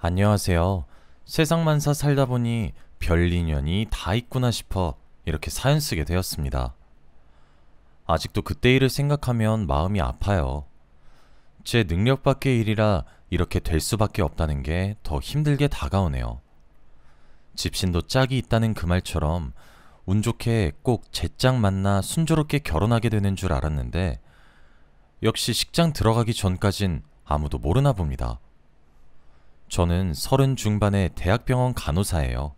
안녕하세요. 세상만사 살다 보니 별 인연이 다 있구나 싶어 이렇게 사연 쓰게 되었습니다. 아직도 그때 일을 생각하면 마음이 아파요. 제 능력 밖의 일이라 이렇게 될 수밖에 없다는 게 더 힘들게 다가오네요. 집신도 짝이 있다는 그 말처럼 운 좋게 꼭 제 짝 만나 순조롭게 결혼하게 되는 줄 알았는데 역시 식장 들어가기 전까진 아무도 모르나 봅니다. 저는 30 중반의 대학병원 간호사예요.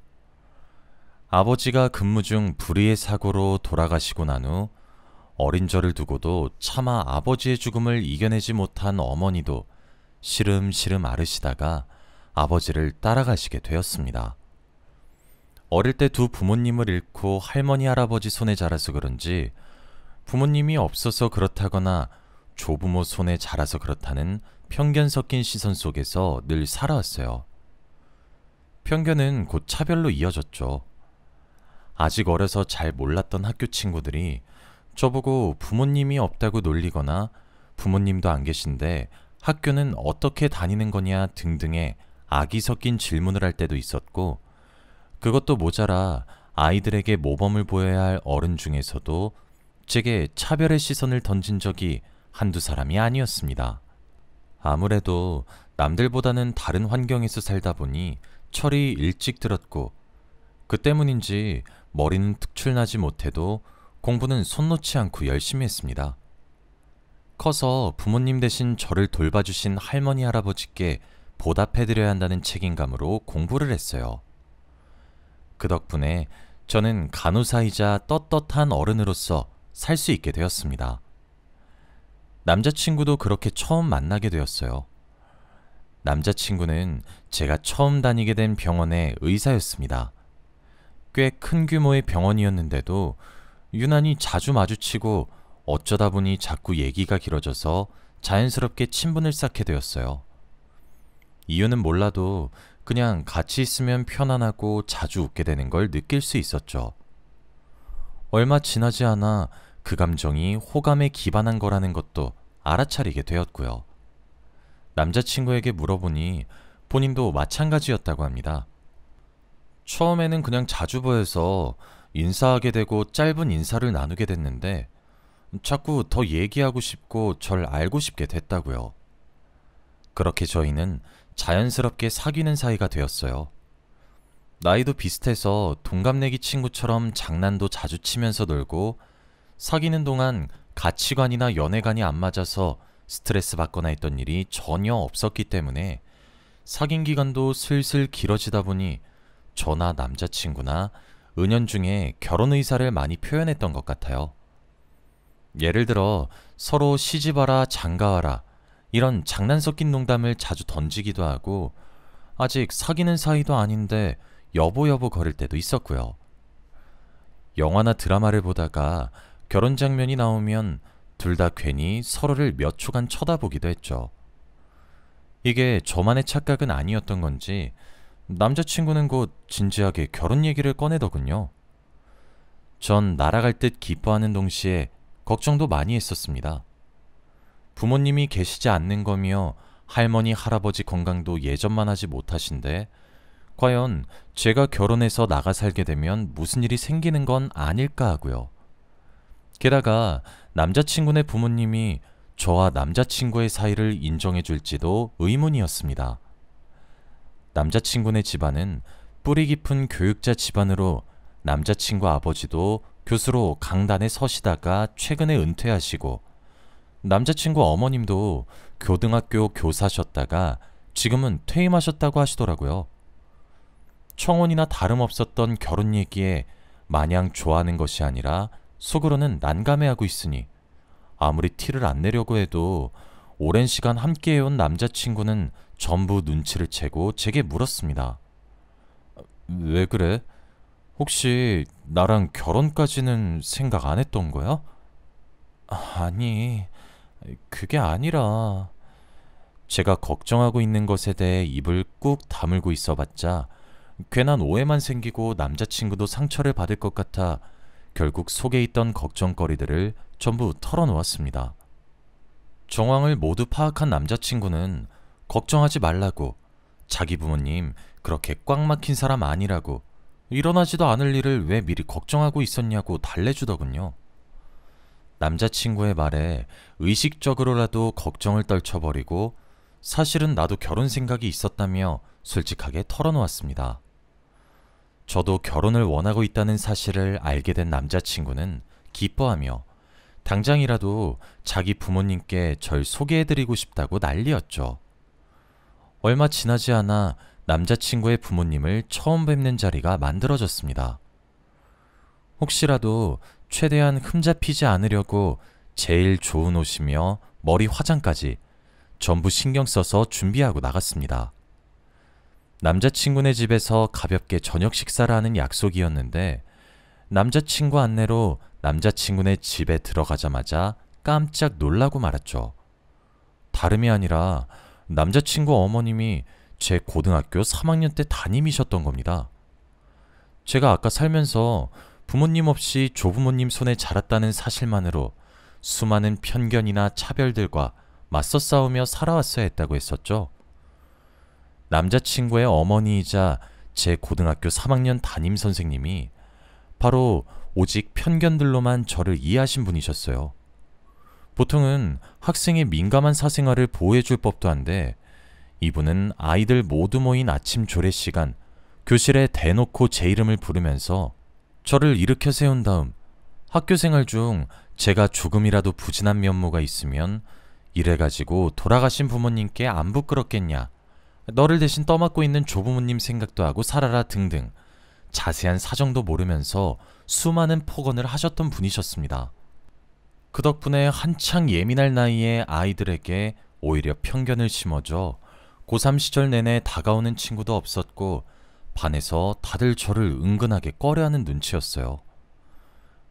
아버지가 근무 중 불의의 사고로 돌아가시고 난 후 어린 저를 두고도 차마 아버지의 죽음을 이겨내지 못한 어머니도 시름시름 앓으시다가 아버지를 따라가시게 되었습니다. 어릴 때 두 부모님을 잃고 할머니 할아버지 손에 자라서 그런지 부모님이 없어서 그렇다거나 조부모 손에 자라서 그렇다는 편견 섞인 시선 속에서 늘 살아왔어요. 편견은 곧 차별로 이어졌죠. 아직 어려서 잘 몰랐던 학교 친구들이 저보고 부모님이 없다고 놀리거나 부모님도 안 계신데 학교는 어떻게 다니는 거냐 등등의 악이 섞인 질문을 할 때도 있었고, 그것도 모자라 아이들에게 모범을 보여야 할 어른 중에서도 제게 차별의 시선을 던진 적이 한두 사람이 아니었습니다. 아무래도 남들보다는 다른 환경에서 살다 보니 철이 일찍 들었고, 그 때문인지 머리는 특출나지 못해도 공부는 손 놓지 않고 열심히 했습니다. 커서 부모님 대신 저를 돌봐주신 할머니 할아버지께 보답해드려야 한다는 책임감으로 공부를 했어요. 그 덕분에 저는 간호사이자 떳떳한 어른으로서 살 수 있게 되었습니다. 남자친구도 그렇게 처음 만나게 되었어요. 남자친구는 제가 처음 다니게 된 병원의 의사였습니다. 꽤 큰 규모의 병원이었는데도 유난히 자주 마주치고 어쩌다 보니 자꾸 얘기가 길어져서 자연스럽게 친분을 쌓게 되었어요. 이유는 몰라도 그냥 같이 있으면 편안하고 자주 웃게 되는 걸 느낄 수 있었죠. 얼마 지나지 않아 그 감정이 호감에 기반한 거라는 것도 알아차리게 되었고요. 남자친구에게 물어보니 본인도 마찬가지였다고 합니다. 처음에는 그냥 자주 보여서 인사하게 되고 짧은 인사를 나누게 됐는데 자꾸 더 얘기하고 싶고 절 알고 싶게 됐다고요. 그렇게 저희는 자연스럽게 사귀는 사이가 되었어요. 나이도 비슷해서 동갑내기 친구처럼 장난도 자주 치면서 놀고, 사귀는 동안 가치관이나 연애관이 안 맞아서 스트레스 받거나 했던 일이 전혀 없었기 때문에 사귄 기간도 슬슬 길어지다 보니 저나 남자친구나 은연중에 결혼 의사를 많이 표현했던 것 같아요. 예를 들어 서로 시집와라 장가와라 이런 장난 섞인 농담을 자주 던지기도 하고, 아직 사귀는 사이도 아닌데 여보 여보 거릴 때도 있었고요. 영화나 드라마를 보다가 결혼 장면이 나오면 둘 다 괜히 서로를 몇 초간 쳐다보기도 했죠. 이게 저만의 착각은 아니었던 건지 남자친구는 곧 진지하게 결혼 얘기를 꺼내더군요. 전 날아갈 듯 기뻐하는 동시에 걱정도 많이 했었습니다. 부모님이 계시지 않는 거며 할머니 할아버지 건강도 예전만 하지 못하신데 과연 제가 결혼해서 나가 살게 되면 무슨 일이 생기는 건 아닐까 하고요. 게다가 남자친구네 부모님이 저와 남자친구의 사이를 인정해 줄지도 의문이었습니다. 남자친구네 집안은 뿌리 깊은 교육자 집안으로 남자친구 아버지도 교수로 강단에 서시다가 최근에 은퇴하시고, 남자친구 어머님도 고등학교 교사셨다가 지금은 퇴임하셨다고 하시더라고요. 청혼이나 다름없었던 결혼 얘기에 마냥 좋아하는 것이 아니라 속으로는 난감해하고 있으니 아무리 티를 안 내려고 해도 오랜 시간 함께해온 남자친구는 전부 눈치를 채고 제게 물었습니다. 왜 그래? 혹시 나랑 결혼까지는 생각 안 했던 거야? 아니, 그게 아니라... 제가 걱정하고 있는 것에 대해 입을 꾹 다물고 있어봤자 괜한 오해만 생기고 남자친구도 상처를 받을 것 같아 결국 속에 있던 걱정거리들을 전부 털어놓았습니다. 정황을 모두 파악한 남자친구는 걱정하지 말라고 자기 부모님 그렇게 꽉 막힌 사람 아니라고, 일어나지도 않을 일을 왜 미리 걱정하고 있었냐고 달래주더군요. 남자친구의 말에 의식적으로라도 걱정을 떨쳐버리고 사실은 나도 결혼 생각이 있었다며 솔직하게 털어놓았습니다. 저도 결혼을 원하고 있다는 사실을 알게 된 남자친구는 기뻐하며 당장이라도 자기 부모님께 절 소개해드리고 싶다고 난리였죠. 얼마 지나지 않아 남자친구의 부모님을 처음 뵙는 자리가 만들어졌습니다. 혹시라도 최대한 흠잡히지 않으려고 제일 좋은 옷이며 머리 화장까지 전부 신경 써서 준비하고 나갔습니다. 남자친구네 집에서 가볍게 저녁 식사를 하는 약속이었는데 남자친구 안내로 남자친구네 집에 들어가자마자 깜짝 놀라고 말았죠. 다름이 아니라 남자친구 어머님이 제 고등학교 3학년 때 담임이셨던 겁니다. 제가 아까 살면서 부모님 없이 조부모님 손에 자랐다는 사실만으로 수많은 편견이나 차별들과 맞서 싸우며 살아왔어야 했다고 했었죠. 남자친구의 어머니이자 제 고등학교 3학년 담임 선생님이 바로 오직 편견들로만 저를 이해하신 분이셨어요. 보통은 학생의 민감한 사생활을 보호해줄 법도 한데 이분은 아이들 모두 모인 아침 조례 시간 교실에 대놓고 제 이름을 부르면서 저를 일으켜 세운 다음 학교 생활 중 제가 조금이라도 부진한 면모가 있으면 이래가지고 돌아가신 부모님께 안 부끄럽겠냐, 너를 대신 떠맡고 있는 조부모님 생각도 하고 살아라 등등 자세한 사정도 모르면서 수많은 폭언을 하셨던 분이셨습니다. 그 덕분에 한창 예민할 나이에 아이들에게 오히려 편견을 심어줘 고3 시절 내내 다가오는 친구도 없었고 반에서 다들 저를 은근하게 꺼려하는 눈치였어요.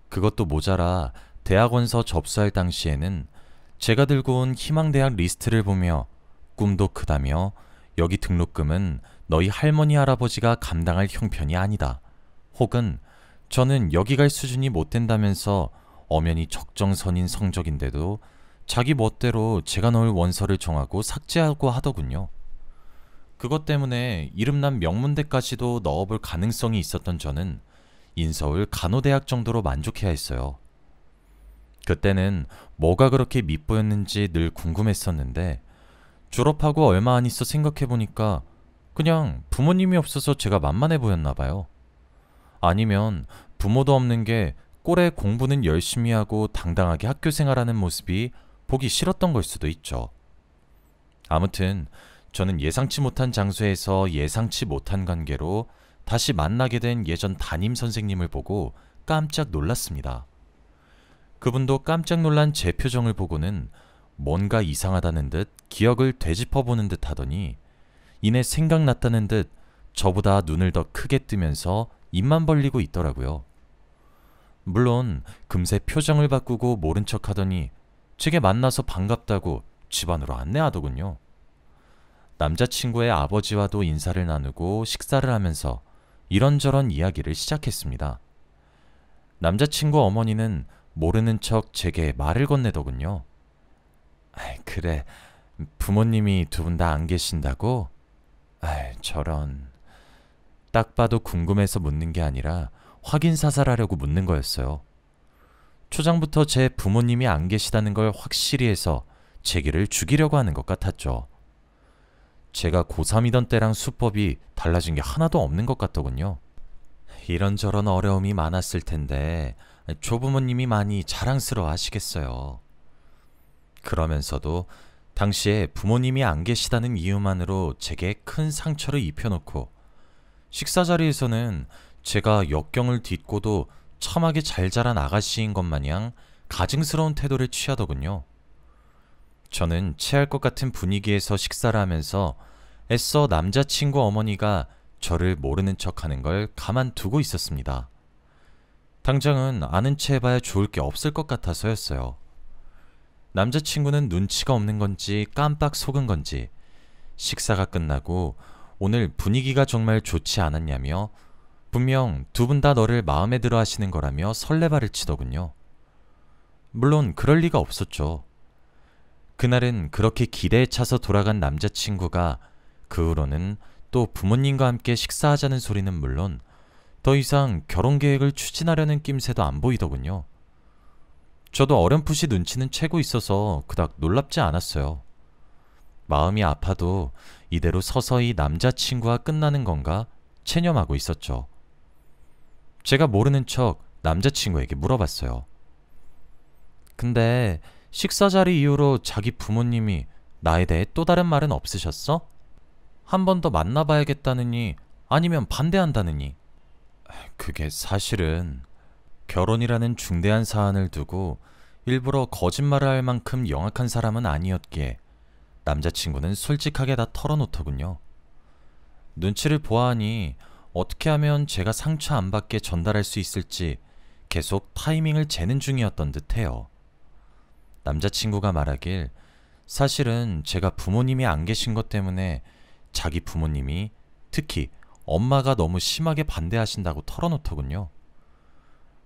그것도 모자라 대학원서 접수할 당시에는 제가 들고 온 희망대학 리스트를 보며 꿈도 크다며 여기 등록금은 너희 할머니 할아버지가 감당할 형편이 아니다. 혹은 저는 여기 갈 수준이 못 된다면서 엄연히 적정선인 성적인데도 자기 멋대로 제가 넣을 원서를 정하고 삭제하고 하더군요. 그것 때문에 이름난 명문대까지도 넣어볼 가능성이 있었던 저는 인서울 간호대학 정도로 만족해야 했어요. 그때는 뭐가 그렇게 밉보였는지 늘 궁금했었는데 졸업하고 얼마 안 있어 생각해보니까 그냥 부모님이 없어서 제가 만만해 보였나 봐요. 아니면 부모도 없는 게 꼴에 공부는 열심히 하고 당당하게 학교 생활하는 모습이 보기 싫었던 걸 수도 있죠. 아무튼 저는 예상치 못한 장소에서 예상치 못한 관계로 다시 만나게 된 예전 담임 선생님을 보고 깜짝 놀랐습니다. 그분도 깜짝 놀란 제 표정을 보고는 뭔가 이상하다는 듯 기억을 되짚어보는 듯 하더니 이내 생각났다는 듯 저보다 눈을 더 크게 뜨면서 입만 벌리고 있더라고요. 물론 금세 표정을 바꾸고 모른 척 하더니 제게 만나서 반갑다고 집 안으로 안내하더군요. 남자친구의 아버지와도 인사를 나누고 식사를 하면서 이런저런 이야기를 시작했습니다. 남자친구 어머니는 모르는 척 제게 말을 건네더군요. 그래, 부모님이 두 분 다 안 계신다고? 저런. 딱 봐도 궁금해서 묻는 게 아니라 확인 사살하려고 묻는 거였어요. 초장부터 제 부모님이 안 계시다는 걸 확실히 해서 제기를 죽이려고 하는 것 같았죠. 제가 고3이던 때랑 수법이 달라진 게 하나도 없는 것 같더군요. 이런저런 어려움이 많았을 텐데 조부모님이 많이 자랑스러워 하시겠어요. 그러면서도 당시에 부모님이 안 계시다는 이유만으로 제게 큰 상처를 입혀놓고 식사 자리에서는 제가 역경을 딛고도 참하게 잘 자란 아가씨인 것 마냥 가증스러운 태도를 취하더군요. 저는 체할 것 같은 분위기에서 식사를 하면서 애써 남자친구 어머니가 저를 모르는 척하는 걸 가만두고 있었습니다. 당장은 아는 체 해봐야 좋을 게 없을 것 같아서였어요. 남자친구는 눈치가 없는 건지 깜빡 속은 건지 식사가 끝나고 오늘 분위기가 정말 좋지 않았냐며 분명 두 분 다 너를 마음에 들어 하시는 거라며 설레발을 치더군요. 물론 그럴 리가 없었죠. 그날은 그렇게 기대에 차서 돌아간 남자친구가 그 후로는 또 부모님과 함께 식사하자는 소리는 물론 더 이상 결혼 계획을 추진하려는 낌새도 안 보이더군요. 저도 어렴풋이 눈치는 채고 있어서 그닥 놀랍지 않았어요. 마음이 아파도 이대로 서서히 남자친구와 끝나는 건가 체념하고 있었죠. 제가 모르는 척 남자친구에게 물어봤어요. 근데 식사 자리 이후로 자기 부모님이 나에 대해 또 다른 말은 없으셨어? 한 번 더 만나봐야겠다느니 아니면 반대한다느니. 그게 사실은 결혼이라는 중대한 사안을 두고 일부러 거짓말을 할 만큼 영악한 사람은 아니었기에 남자친구는 솔직하게 다 털어놓더군요. 눈치를 보아하니 어떻게 하면 제가 상처 안 받게 전달할 수 있을지 계속 타이밍을 재는 중이었던 듯해요. 남자친구가 말하길 사실은 제가 부모님이 안 계신 것 때문에 자기 부모님이 특히 엄마가 너무 심하게 반대하신다고 털어놓더군요.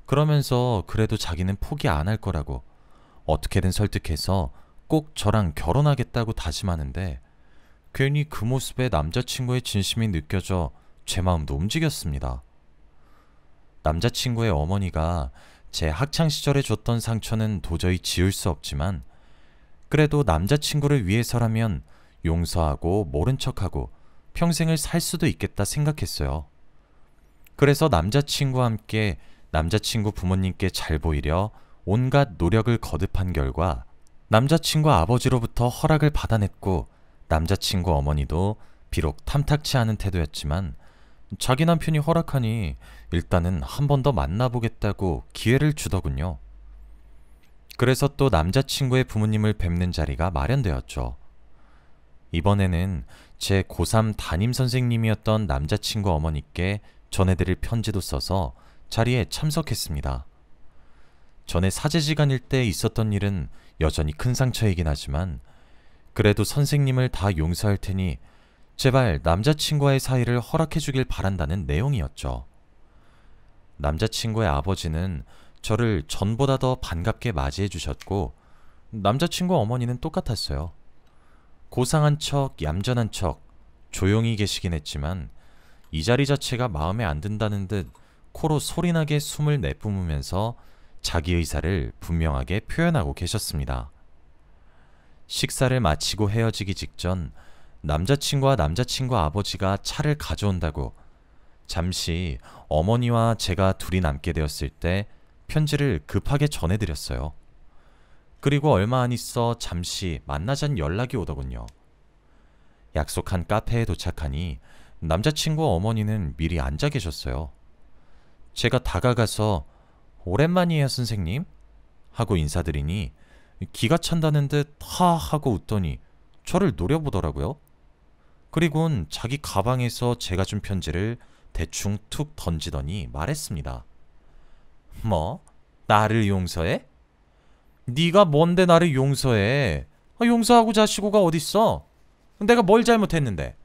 그러면서 그래도 자기는 포기 안 할 거라고 어떻게든 설득해서 꼭 저랑 결혼하겠다고 다짐하는데 괜히 그 모습에 남자친구의 진심이 느껴져 제 마음도 움직였습니다. 남자친구의 어머니가 제 학창시절에 줬던 상처는 도저히 지울 수 없지만 그래도 남자친구를 위해서라면 용서하고 모른 척하고 평생을 살 수도 있겠다 생각했어요. 그래서 남자친구와 함께 남자친구 부모님께 잘 보이려 온갖 노력을 거듭한 결과 남자친구 아버지로부터 허락을 받아냈고 남자친구 어머니도 비록 탐탁치 않은 태도였지만 자기 남편이 허락하니 일단은 한 번 더 만나보겠다고 기회를 주더군요. 그래서 또 남자친구의 부모님을 뵙는 자리가 마련되었죠. 이번에는 제 고3 담임 선생님이었던 남자친구 어머니께 전해드릴 편지도 써서 자리에 참석했습니다. 전에 사제지간일 때 있었던 일은 여전히 큰 상처이긴 하지만 그래도 선생님을 다 용서할 테니 제발 남자친구와의 사이를 허락해주길 바란다는 내용이었죠. 남자친구의 아버지는 저를 전보다 더 반갑게 맞이해 주셨고 남자친구 어머니는 똑같았어요. 고상한 척, 얌전한 척, 조용히 계시긴 했지만 이 자리 자체가 마음에 안 든다는 듯 코로 소리나게 숨을 내뿜으면서 자기 의사를 분명하게 표현하고 계셨습니다. 식사를 마치고 헤어지기 직전 남자친구와 남자친구 아버지가 차를 가져온다고 잠시 어머니와 제가 둘이 남게 되었을 때 편지를 급하게 전해드렸어요. 그리고 얼마 안 있어 잠시 만나자는 연락이 오더군요. 약속한 카페에 도착하니 남자친구 어머니는 미리 앉아 계셨어요. 제가 다가가서 오랜만이에요 선생님 하고 인사드리니 기가 찬다는 듯 하 하고 웃더니 저를 노려보더라고요. 그리곤 자기 가방에서 제가 준 편지를 대충 툭 던지더니 말했습니다. 뭐? 나를 용서해? 네가 뭔데 나를 용서해? 용서하고 자시고가 어딨어? 내가 뭘 잘못했는데?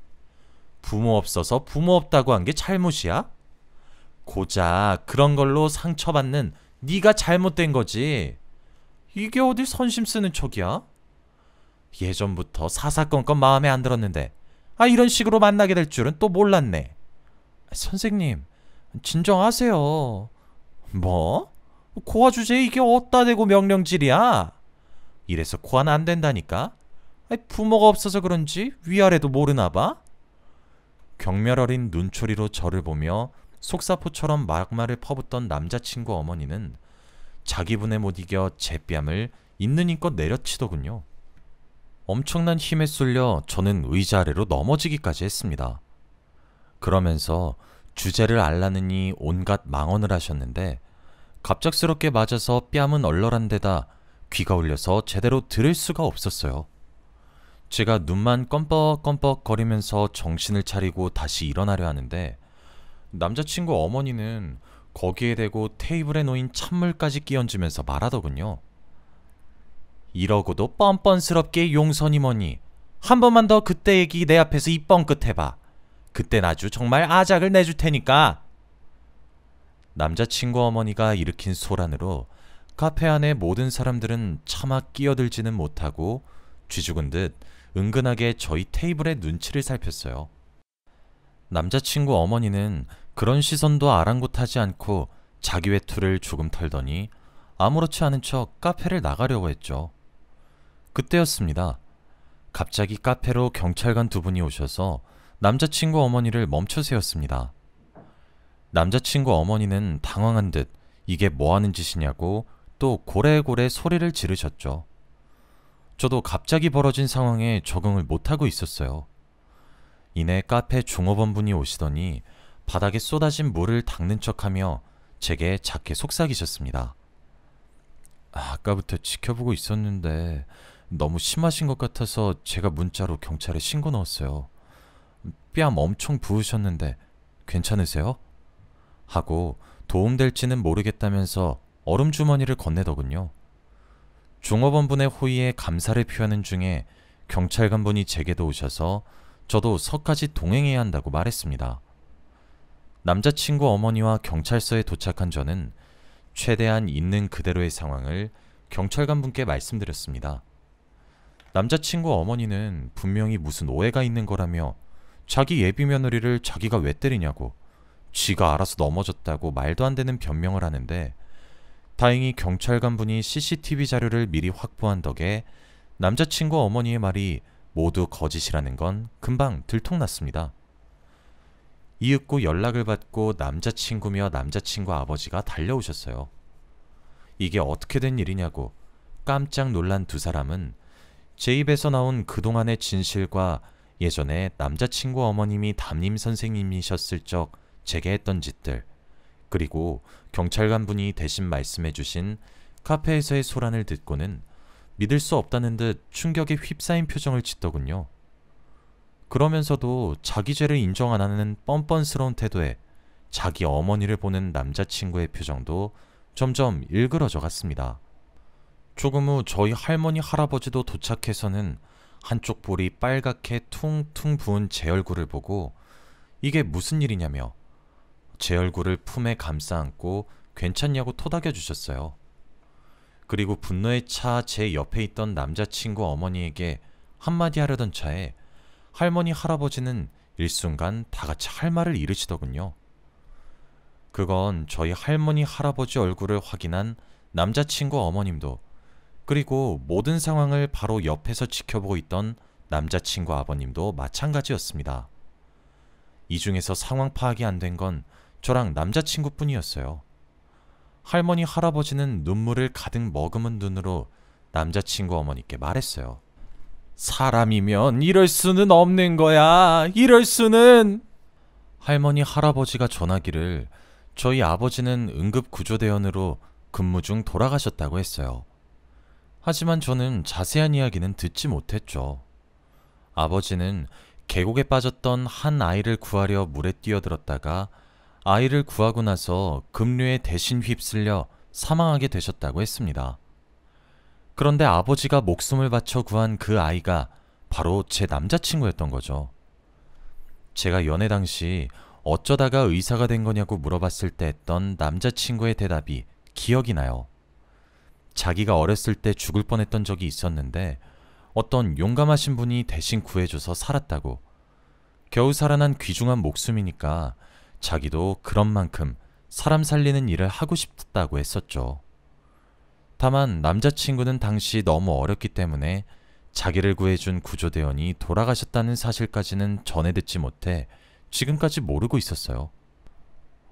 부모 없어서 부모 없다고 한 게 잘못이야? 고작 그런 걸로 상처받는 네가 잘못된 거지. 이게 어디 선심 쓰는 척이야? 예전부터 사사건건 마음에 안 들었는데 이런 식으로 만나게 될 줄은 또 몰랐네. 선생님, 진정하세요. 뭐? 고아 주제에 이게 어디다 대고 명령질이야? 이래서 고아는 안 된다니까? 부모가 없어서 그런지 위아래도 모르나 봐? 경멸 어린 눈초리로 저를 보며 속사포처럼 막말을 퍼붓던 남자친구 어머니는 자기 분에 못 이겨 제 뺨을 있는 힘껏 내려치더군요. 엄청난 힘에 쏠려 저는 의자 아래로 넘어지기까지 했습니다. 그러면서 주제를 알라느니 온갖 망언을 하셨는데 갑작스럽게 맞아서 뺨은 얼얼한 데다 귀가 울려서 제대로 들을 수가 없었어요. 제가 눈만 껌뻑껌뻑 거리면서 정신을 차리고 다시 일어나려 하는데 남자친구 어머니는 거기에 대고 테이블에 놓인 찬물까지 끼얹으면서 말하더군요. 이러고도 뻔뻔스럽게 용서니 뭐니 한 번만 더 그때 얘기 내 앞에서 입 뻥끗 해봐. 그땐 아주 정말 아작을 내줄 테니까. 남자친구 어머니가 일으킨 소란으로 카페 안의 모든 사람들은 차마 끼어들지는 못하고 쥐죽은 듯 은근하게 저희 테이블의 눈치를 살폈어요. 남자친구 어머니는 그런 시선도 아랑곳하지 않고 자기 외투를 조금 털더니 아무렇지 않은 척 카페를 나가려고 했죠. 그때였습니다. 갑자기 카페로 경찰관 두 분이 오셔서 남자친구 어머니를 멈춰 세웠습니다. 남자친구 어머니는 당황한 듯 이게 뭐 하는 짓이냐고 또 고래고래 소리를 지르셨죠. 저도 갑자기 벌어진 상황에 적응을 못하고 있었어요. 이내 카페 종업원분이 오시더니 바닥에 쏟아진 물을 닦는 척하며 제게 작게 속삭이셨습니다. 아까부터 지켜보고 있었는데 너무 심하신 것 같아서 제가 문자로 경찰에 신고 넣었어요. 뺨 엄청 부으셨는데 괜찮으세요? 하고 도움될지는 모르겠다면서 얼음 주머니를 건네더군요. 종업원분의 호의에 감사를 표하는 중에 경찰관분이 제게도 오셔서 저도 서까지 동행해야 한다고 말했습니다. 남자친구 어머니와 경찰서에 도착한 저는 최대한 있는 그대로의 상황을 경찰관분께 말씀드렸습니다. 남자친구 어머니는 분명히 무슨 오해가 있는 거라며 자기 예비 며느리를 자기가 왜 때리냐고 쥐가 알아서 넘어졌다고 말도 안 되는 변명을 하는데 다행히 경찰관분이 CCTV 자료를 미리 확보한 덕에 남자친구 어머니의 말이 모두 거짓이라는 건 금방 들통났습니다. 이윽고 연락을 받고 남자친구며 남자친구 아버지가 달려오셨어요. 이게 어떻게 된 일이냐고 깜짝 놀란 두 사람은 제 입에서 나온 그동안의 진실과 예전에 남자친구 어머님이 담임 선생님이셨을 적 제게 했던 짓들, 그리고 경찰관분이 대신 말씀해주신 카페에서의 소란을 듣고는 믿을 수 없다는 듯 충격에 휩싸인 표정을 짓더군요. 그러면서도 자기 죄를 인정 안 하는 뻔뻔스러운 태도에 자기 어머니를 보는 남자친구의 표정도 점점 일그러져 갔습니다. 조금 후 저희 할머니 할아버지도 도착해서는 한쪽 볼이 빨갛게 퉁퉁 부은 제 얼굴을 보고 이게 무슨 일이냐며 제 얼굴을 품에 감싸 안고 괜찮냐고 토닥여 주셨어요. 그리고 분노에 차 제 옆에 있던 남자친구 어머니에게 한마디 하려던 차에 할머니 할아버지는 일순간 다 같이 할 말을 잃으시더군요. 그건 저희 할머니 할아버지 얼굴을 확인한 남자친구 어머님도, 그리고 모든 상황을 바로 옆에서 지켜보고 있던 남자친구 아버님도 마찬가지였습니다. 이 중에서 상황 파악이 안 된 건 저랑 남자친구뿐이었어요. 할머니 할아버지는 눈물을 가득 머금은 눈으로 남자친구 어머니께 말했어요. 사람이면 이럴 수는 없는 거야. 이럴 수는. 할머니 할아버지가 전하기를 저희 아버지는 응급구조대원으로 근무 중 돌아가셨다고 했어요. 하지만 저는 자세한 이야기는 듣지 못했죠. 아버지는 계곡에 빠졌던 한 아이를 구하려 물에 뛰어들었다가 아이를 구하고 나서 급류에 대신 휩쓸려 사망하게 되셨다고 했습니다. 그런데 아버지가 목숨을 바쳐 구한 그 아이가 바로 제 남자친구였던 거죠. 제가 연애 당시 어쩌다가 의사가 된 거냐고 물어봤을 때 했던 남자친구의 대답이 기억이 나요. 자기가 어렸을 때 죽을 뻔했던 적이 있었는데 어떤 용감하신 분이 대신 구해줘서 살았다고. 겨우 살아난 귀중한 목숨이니까 자기도 그런 만큼 사람 살리는 일을 하고 싶다고 했었죠. 다만 남자친구는 당시 너무 어렸기 때문에 자기를 구해준 구조대원이 돌아가셨다는 사실까지는 전해 듣지 못해 지금까지 모르고 있었어요.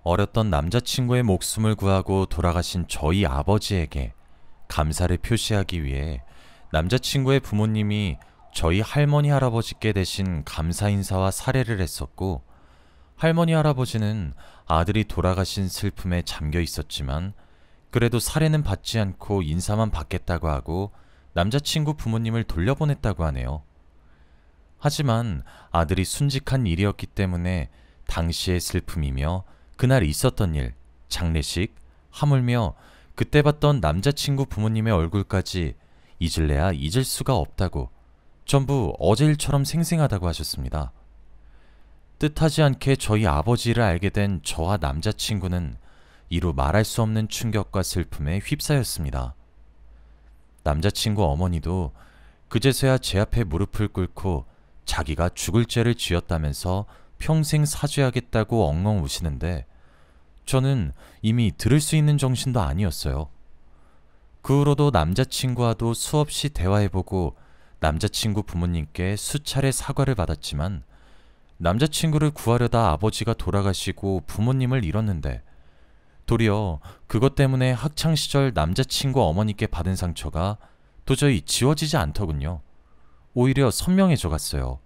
어렸던 남자친구의 목숨을 구하고 돌아가신 저희 아버지에게 감사를 표시하기 위해 남자친구의 부모님이 저희 할머니 할아버지께 대신 감사 인사와 사례를 했었고, 할머니 할아버지는 아들이 돌아가신 슬픔에 잠겨 있었지만 그래도 사례는 받지 않고 인사만 받겠다고 하고 남자친구 부모님을 돌려보냈다고 하네요. 하지만 아들이 순직한 일이었기 때문에 당시의 슬픔이며 그날 있었던 일, 장례식, 하물며 그때 봤던 남자친구 부모님의 얼굴까지 잊을래야 잊을 수가 없다고, 전부 어제 일처럼 생생하다고 하셨습니다. 뜻하지 않게 저희 아버지를 알게 된 저와 남자친구는 이루 말할 수 없는 충격과 슬픔에 휩싸였습니다. 남자친구 어머니도 그제서야 제 앞에 무릎을 꿇고 자기가 죽을 죄를 지었다면서 평생 사죄하겠다고 엉엉 우시는데 저는 이미 들을 수 있는 정신도 아니었어요. 그 후로도 남자친구와도 수없이 대화해보고 남자친구 부모님께 수차례 사과를 받았지만 남자친구를 구하려다 아버지가 돌아가시고 부모님을 잃었는데 도리어 그것 때문에 학창시절 남자친구 어머니께 받은 상처가 도저히 지워지지 않더군요. 오히려 선명해져 갔어요.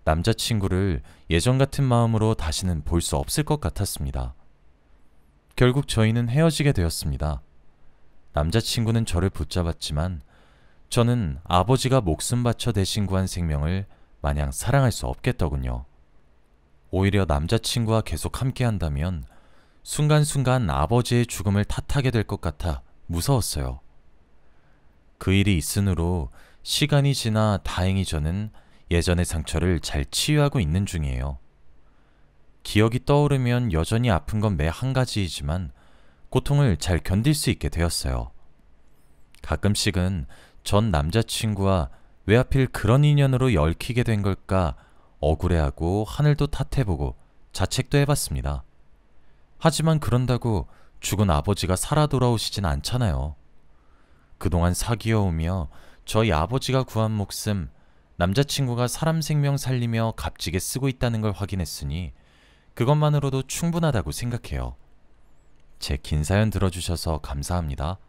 남자친구를 예전 같은 마음으로 다시는 볼 수 없을 것 같았습니다. 결국 저희는 헤어지게 되었습니다. 남자친구는 저를 붙잡았지만 저는 아버지가 목숨 바쳐 대신 구한 생명을 마냥 사랑할 수 없겠더군요. 오히려 남자친구와 계속 함께 한다면 순간순간 아버지의 죽음을 탓하게 될 것 같아 무서웠어요. 그 일이 있으므로 시간이 지나 다행히 저는 예전의 상처를 잘 치유하고 있는 중이에요. 기억이 떠오르면 여전히 아픈 건 매 한 가지이지만 고통을 잘 견딜 수 있게 되었어요. 가끔씩은 전 남자친구와 왜 하필 그런 인연으로 얽히게 된 걸까 억울해하고 하늘도 탓해보고 자책도 해봤습니다. 하지만 그런다고 죽은 아버지가 살아 돌아오시진 않잖아요. 그동안 사귀어오며 저희 아버지가 구한 목숨, 남자친구가 사람 생명 살리며 값지게 쓰고 있다는 걸 확인했으니 그것만으로도 충분하다고 생각해요. 제 긴 사연 들어주셔서 감사합니다.